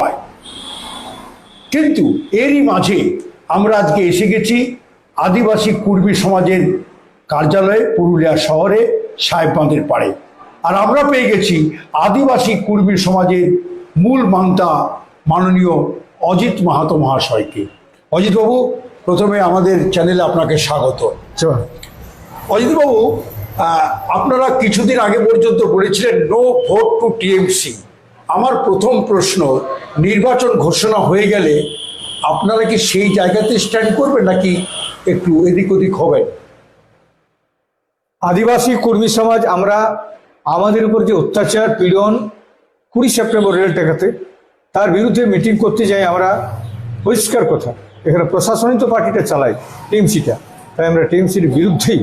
হয়। কিন্তু এরই মাঝে আমরা আজকে এসে গেছি আদিবাসী কুর্মী সমাজের কার্যালয়ে পুরুলিয়া শহরে সাহেববাঁধের পাড়ে। আর আমরা পেয়ে গেছি আদিবাসী কুর্মী সমাজের মূল মান্তা মাননীয় অজিত মাহাতো মহাশয়কে। অজিতবাবু, প্রথমে আমাদের চ্যানেলে আপনাকে স্বাগত। অজিতবাবু, আপনারা কিছুদিন আগে পর্যন্ত বলেছিলেন নো ভোট টু টিএমসি। আমার প্রথম প্রশ্ন, নির্বাচন ঘোষণা হয়ে গেলে আপনারা কি সেই জায়গাতে স্ট্যান্ড করবেন নাকি একটু এদিক ওদিক হবেন? আদিবাসী কর্মী সমাজ আমরা আমাদের উপর যে অত্যাচার পীড়ন 20 সেপ্টেম্বর রেল টেকাতে তার বিরুদ্ধে মিটিং করতে যাই। আমরা পরিষ্কার কথা, এখানে প্রশাসনিক তো পার্টিটা চালায় টিএমসিটা, তাই আমরা টিএমসির বিরুদ্ধেই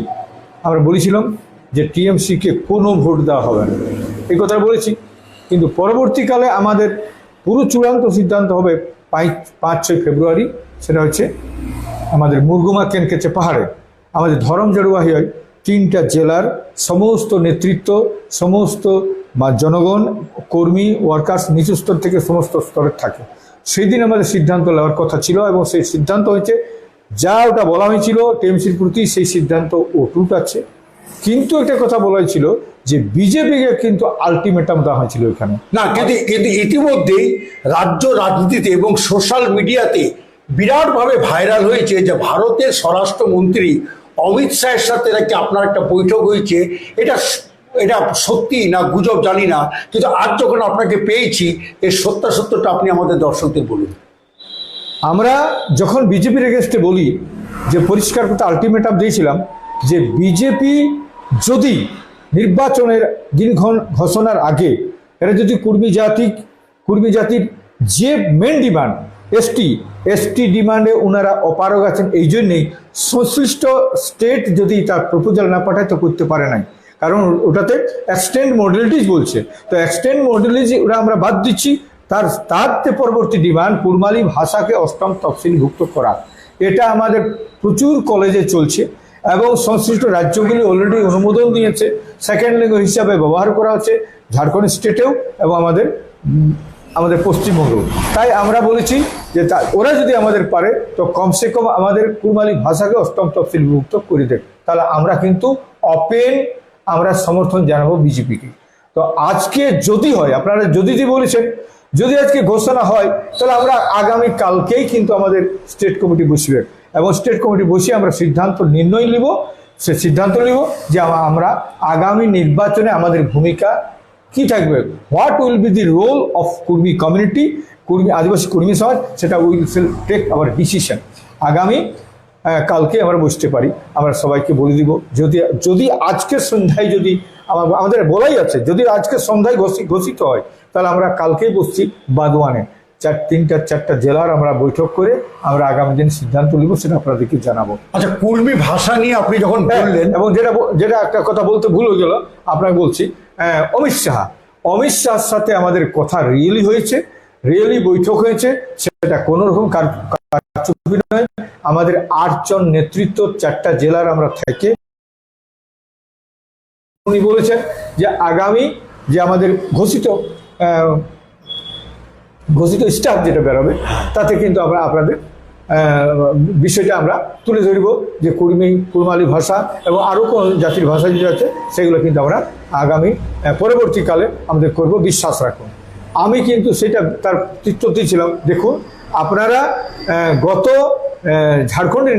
আমরা বলেছিলাম যে টিএমসিকে কোনো ভোট দেওয়া হবে না, এই কথা বলেছি। কিন্তু পরবর্তীকালে আমাদের পুরো চূড়ান্ত সিদ্ধান্ত হবে 5-6 ফেব্রুয়ারি। সেটা হচ্ছে আমাদের মুরগুমা কেনকেচে পাহাড়ে আমাদের ধরম জড়ুয়াহি হয় 3টা জেলার সমস্ত নেতৃত্ব, সমস্ত জনগণ, কর্মী, ওয়ার্কার্স নিচু স্তর থেকে সমস্ত স্তরের থাকে। সেই দিন আমাদের সিদ্ধান্ত নেওয়ার কথা ছিল এবং সেই সিদ্ধান্ত হয়েছে যা ওটা বলা হয়েছিল টিএমসির প্রতি, সেই সিদ্ধান্ত অটুট আছে। কিন্তু একটা কথা বলা হয়েছিল যে বিজেপিকে কিন্তু আলটিমেটাম দেওয়া হয়েছিল এখানে না। কিন্তু ইতিমধ্যেই রাজ্য রাজনীতিতে এবং সোশ্যাল মিডিয়াতে বিরাটভাবে ভাইরাল হয়েছে যে ভারতের স্বরাষ্ট্রমন্ত্রী অমিত শাহের সাথে নাকি আপনার একটা বৈঠক হয়েছে। এটা সত্যি না গুজব জানি না, কিন্তু আজ যখন আপনাকে পেয়েছি এর সত্যাসত্যটা আপনি আমাদের দর্শকদের বলুন। আমরা যখন বিজেপির এগেনস্টে বলি যে পরিষ্কার করতে আলটিমেটাম দিয়েছিলাম যে বিজেপি যদি নির্বাচনের দিনক্ষণ ঘোষণার আগে এরা যদি কুর্মী জাতির যে মেন ডিমান্ড এসটি ডিমান্ডে ওনারা অপারগ আছেন, এই জন্যেই সংশ্লিষ্ট স্টেট যদি তার প্রপোজাল না পাঠায় তো করতে পারে নাই, কারণ ওটাতে এক্সটেন্ড মডেলিটিস বলছে। তো এক্সটেন্ড মডেলিটি ওরা আমরা বাদ দিচ্ছি। তার পরবর্তী ডিমান্ড কুড়মালি ভাষাকে 8ম তফসিলভুক্ত করা, এটা আমাদের প্রচুর কলেজে চলছে এবং সংশ্লিষ্ট রাজ্যগুলি অলরেডি অনুমোদন দিয়েছে। সেকেন্ড ল্যাঙ্গুয়েজ হিসাবে ব্যবহার করা হচ্ছে ঝাড়খণ্ড স্টেটেও এবং আমাদের পশ্চিমবঙ্গেও। তাই আমরা বলেছি যে ওরা যদি আমাদের পারে তো কমসে কম আমাদের কুড়মালি ভাষাকে 8ম তফসিলভুক্ত করে দেয়, তাহলে আমরা কিন্তু ওপেন আমরা সমর্থন জানাবো বিজেপিকে। তো আজকে যদি হয়, আপনারা যদি বলেছেন, যদি আজকে ঘোষণা হয় তাহলে আমরা আগামী কালকেই কিন্তু আমাদের স্টেট কমিটি বসবে এবং স্টেট কমিটি বসে আমরা সিদ্ধান্ত নির্ণয় নিব। সে সিদ্ধান্ত নিব যে আমরা আগামী নির্বাচনে আমাদের ভূমিকা কি থাকবে, what will be the role of Kurmi community, Adivasi কর্মী সমাজ, সেটা উইল টেক আওয়ার ডিসিশন। আগামী কালকে আমরা বসতে পারি, আমরা সবাইকে বলে দিব। যদি আজকের সন্ধ্যায় যদি আমাদের বলাই আছে, যদি আজকের সন্ধ্যায় ঘোষিত হয় তাহলে আমরা কালকেই বসছি বাদওয়ানে 3-4টা জেলার আমরা বৈঠক করে আমরা আগামী দিন সিদ্ধান্ত নিব, সেটা আপনাদেরকে জানাবো। আচ্ছা, কুর্মী ভাষা নিয়ে আপনি যখন বললেন এবং যেটা একটা কথা বলতে ভুল হয়ে গেল, আপনাকে বলছি, অমিত শাহর সাথে আমাদের কথা রিয়েলি হয়েছে, রিয়েলি বৈঠক হয়েছে, সেটা কোনো রকম কারচুপি নয়। আমাদের 8 জন নেতৃত্ব 4টা জেলার আমরা থেকে উনি বলেছেন যে আগামী যে আমাদের ঘোষিত স্টাফ যেটা তাতে কিন্তু আমরা আপনাদের বিষয়টা আমরা তুলে ধরব যে কুড়মালি ভাষা এবং আরও কোন জাতির ভাষা যেটা আছে সেগুলো কিন্তু আমরা আগামী পরবর্তীকালে আমাদের করব, বিশ্বাস রাখুন। আমি কিন্তু সেটা তার তৃত্ব দিয়েছিলাম। দেখুন, আপনারা গত ঝাড়খণ্ডের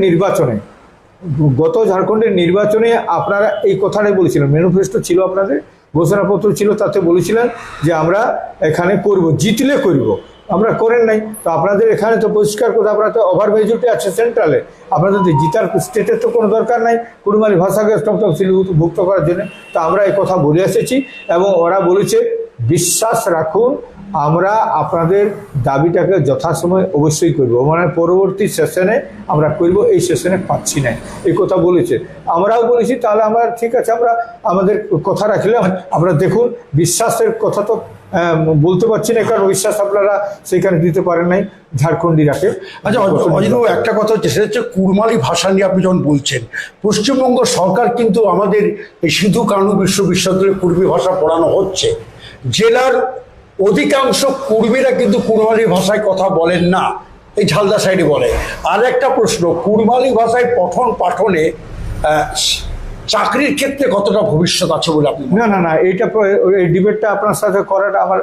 নির্বাচনে আপনারা এই কথাটাই বলেছিলেন, ম্যানিফেস্টো ছিল আপনাদের, ঘোষণাপত্র ছিল, তাতে বলেছিলেন যে আমরা এখানে করব, জিতলে করব। আমরা করেন নাই। তো আপনাদের এখানে তো পরিষ্কার কথা, আপনারা তো ওভার মেজরিটি আছে সেন্ট্রালে, আপনাদের তো জিতার স্টেটের তো কোনো দরকার নাই কুড়মালি ভাষাকে ভুক্ত করার জন্য। তো আমরা এই কথা বলে এসেছি এবং ওরা বলেছে বিশ্বাস রাখুন আমরা আপনাদের দাবিটাকে যথাসময় অবশ্যই করব, মানে পরবর্তী সেশনে আমরা করব, এই সেশনে পাচ্ছি না, এই কথা বলেছে। আমরাও বলেছি তাহলে আমরা ঠিক আছে, আমরা আমাদের কথা রাখলাম। আমরা দেখুন, বিশ্বাসের কথা তো বলতে পারছি না, কারণ বিশ্বাস আপনারা সেখানে দিতে পারেন নাই, ঝাড়খণ্ডী রাখে। আচ্ছা অজিতবাবু, একটা কথা হচ্ছে, সেটা হচ্ছে কুড়মালি ভাষা নিয়ে আপনি যখন বলছেন, পশ্চিমবঙ্গ সরকার কিন্তু আমাদের এই সিধু কানু বিশ্ববিদ্যালয়ে কুর্মী ভাষা পড়ানো হচ্ছে। জেলার অধিকাংশ কুর্মীরা কিন্তু কুড়মালি ভাষায় কথা বলেন না, এই ঝালদা সাইডে বলে। আর একটা প্রশ্ন, কুড়মালি ভাষায় পঠন পাঠনে চাকরির ক্ষেত্রে কতটা ভবিষ্যৎ আছে বলে আপনি মনে না না না, এই ডিবেটটা আপনার সাথে করাটা আমার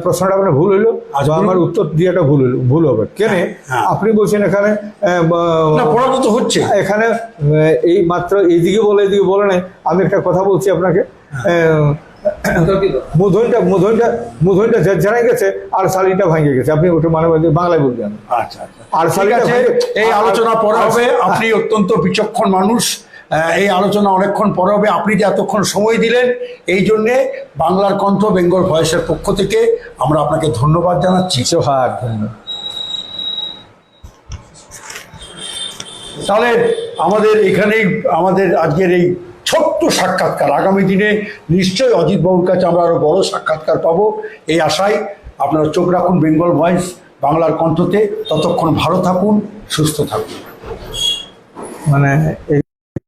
প্রশ্নটা আপনার ভুল হইলো, আচ্ছা, বা আমার উত্তর দেওয়াটা ভুল হবে কেন? হ্যাঁ। আপনি বলছেন এখানে না, পড়ানো তো হচ্ছে এখানে এই মাত্র এইদিকে বলে নাই। আমি একটা কথা বলছি আপনাকে, মুধনটা জানাই গেছে আর শালিটা ভাঙে গেছে, আপনি ওটা মানে বাংলায় বলবেন। আচ্ছা আচ্ছা, আর ঠিক আছে, এই আলোচনা পরে হবে। আপনি অত্যন্ত বিচক্ষণ মানুষ, এই আলোচনা অনেকক্ষণ পরে হবে। আপনি যে এতক্ষণ সময় দিলেন, এই জন্যে বাংলার কণ্ঠ বেঙ্গল ভয়েসের পক্ষ থেকে আমরা আপনাকে ধন্যবাদ জানাচ্ছি। জোহার, ধন্যবাদ। তাহলে আমাদের আজকের এই ছোট্ট সাক্ষাৎকার, আগামী দিনে নিশ্চয়ই অজিত বাবুর কাছে আমরা আরো বড় সাক্ষাৎকার পাবো, এই আশায় আপনারা চোখ রাখুন বেঙ্গল ভয়েস বাংলার কণ্ঠতে। ততক্ষণ ভালো থাকুন, সুস্থ থাকুন। মানে